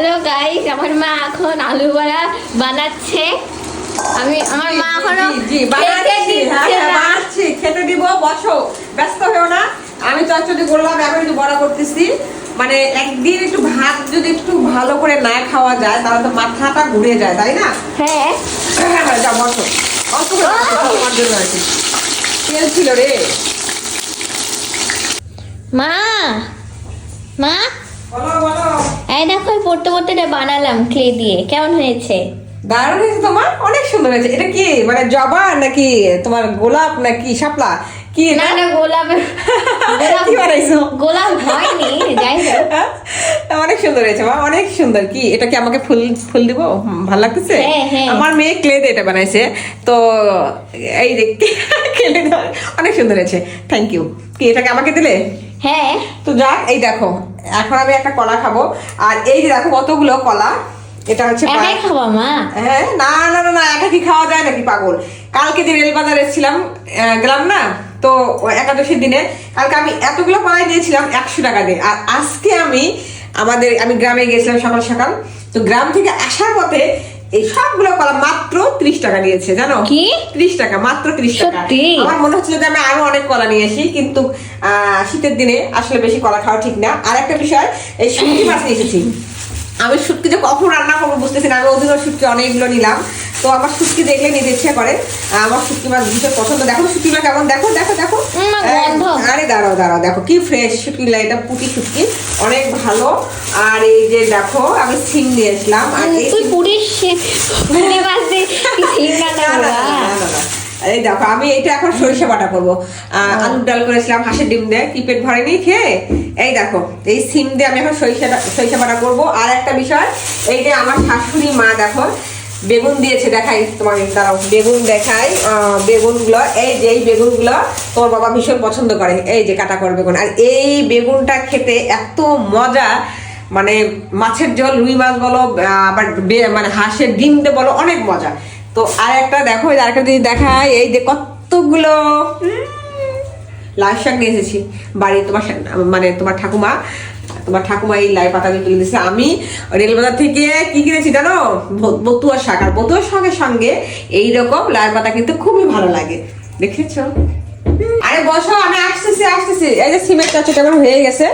Hello guys, আমার মা এখন আলু বড়া বানাচ্ছে। আমার মা এখনো বানাচ্ছি, খেতে দিব, বসো, ব্যস্ত হয়েও না। আমি চচ্চড়ি করলাম, এখন একটু বড়া করতেছি। মানে একদিন একটু ভাত যদি একটু ভালো করে না খাওয়া যায় তাহলে তো মাথাটা ঘুরে যায়, তাই না? হ্যাঁ, যা বসো, অল্প করে বসো, তোমার জন্য আর কি। তেল ছিল রে মা। মা, বলো বলো। এই দেখো পড়তে পড়তে এটা বানালাম ক্লে দিয়ে, কেমন হয়েছে? দারুণ হয়েছে তোমার, অনেক সুন্দর হয়েছে। এটা কি মানে জবা নাকি তোমার গোলাপ নাকি শাপলা কি? না না, গোলাপ কি বানাইছো? গোলাপ হয়নি, যাই হোক। অনেক সুন্দর হয়েছে মা, অনেক সুন্দর। কি এটা কি আমাকে ফুল ফুল দিব? ভালো লাগতেছে? হ্যাঁ, হ্যাঁ। আমার মেয়ে ক্লে দিয়ে এটা বানাইছে, তো এই যে ক্লে অনেক সুন্দর হয়েছে। Thank you. কি এটাকে আমাকে দিলে? হ্যাঁ, তো যাক, এই দেখো এখন আমি একটা কলা খাবো। আর এই যে দেখো কতগুলো কলা, এটা হচ্ছে একাই খাবা মা? হ্যাঁ, না না না না, একা কি খাওয়া যায় নাকি পাগল? কালকে যে রেলবাজার এসেছিলাম, গেলাম না তো একাদশীর দিনে, কালকে আমি এতগুলো কলাই নিয়েছিলাম 100 টাকা দিয়ে। আর আজকে আমি গ্রামে গেছিলাম সকাল সকাল, তো গ্রাম থেকে আসার পথে এই সবগুলো কলা মাত্র 30 টাকা নিয়েছে, জানো কি? 30 টাকা, মাত্র 30 টাকা। সত্যি? আমার মনে হচ্ছিল যে আমি আরো অনেক কলা নিয়ে আসি, কিন্তু শীতের দিনে আসলে বেশি কলা খাওয়া ঠিক না। আর একটা বিষয়, এই শুটকি মাছ নিয়ে এসেছি। আমি শুটকি যে কখন রান্না করবো বুঝতেছি না। আমি ওদিনও শুটকি অনেকগুলো নিলাম, তো আমার শুটকি দেখলে নিতে ইচ্ছা করে। আমার শুটকি মাছ ভীষণ পছন্দ। দেখো শুটকিটা কেমন, দেখো দেখো দেখো। গন্ধ। আরে দাঁড়াও দাঁড়াও, দেখো কি ফ্রেশ শুটকি, এটা পুঁটি শুটকি, অনেক ভালো। আর এই যে দেখো আমি সিম নিয়ে আসলাম। আর এই তুই পুরিস পুরি মাছ দিয়ে সিম রান্না না, না, করবা? না, না, না, না। এই দেখো আমি এটা এখন সরিষা বাটা করবো। আলুর ডাল করেছিলাম হাঁসের ডিম দিয়ে, কি পেট ভরেনি খেয়ে। এই দেখো এই সিম দিয়ে আমি এখন সরিষা বাটা করবো। আর একটা বিষয়, এই যে আমার শাশুড়ি মা দেখো বেগুন দিয়েছে, দেখাই তোমাকে, দাঁড়াও বেগুন দেখাই। বেগুনগুলো, এই যে এই বেগুনগুলো তোমার বাবা ভীষণ পছন্দ করে, এই যে কাটা কর বেগুন। আর এই বেগুনটা খেতে এত মজা, মানে মাছের ঝোল, রুই মাছ বলো, আবার মানে হাঁসের ডিম দিয়ে বলো, অনেক মজা। তো আর একটা দেখো, আরেকটা যদি দেখায়, এই যে কতগুলো লাল শাক নিয়ে এসেছি বাড়ি। মানে তোমার ঠাকুমা এই লাই পাতা তুলে দিয়েছে। আমি রেলবাজার থেকে কি কিনেছি জানো? বতুয়া শাক। আর বতুয়া শাকের সঙ্গে এইরকম লাল পাতা কিন্তু খুবই ভালো লাগে, দেখেছো? আরে বসো, আমি আসতেছি। এই যে সিমের চচ্চড়ি আমার হয়ে গেছে,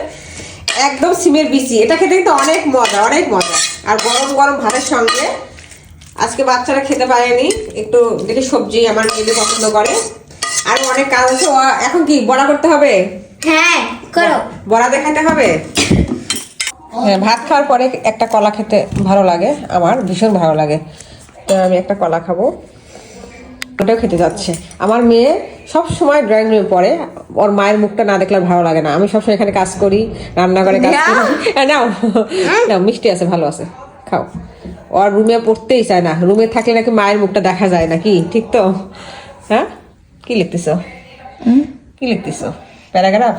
একদম সিমের বিচি। এটা খেতে কিন্তু অনেক মজা, অনেক মজা। আর গরম গরম ভাতের সঙ্গে। আজকে বাচ্চারা খেতে পারেনি, একটু দেখে সবজি আমার মেয়েদের পছন্দ করে। আর অনেক কাজ আছে। এখন কি বড়া করতে হবে? হ্যাঁ, করো। বড়া দেখাতে হবে। হ্যাঁ, ভাত খাওয়ার পরে একটা কলা খেতে ভালো লাগে, আমার ভীষণ ভালো লাগে। তো আমি একটা কলা খাবো, ওটাও খেতে যাচ্ছে। আমার মেয়ে সব সময় ড্রয়িং রুমে পড়ে, ওর মায়ের মুখটা না দেখলে ভালো লাগে না। আমি সবসময় এখানে কাজ করি, রান্নাঘরে কাজ করি। নাও নাও, মিষ্টি আছে, ভালো আছে, খাও। ওর রুমে পড়তেই চায় না, রুমে থাকলে নাকি মায়ের মুখটা দেখা যায় নাকি, ঠিক তো? হ্যাঁ, কি লিখতেছ? প্যারাগ্রাফ?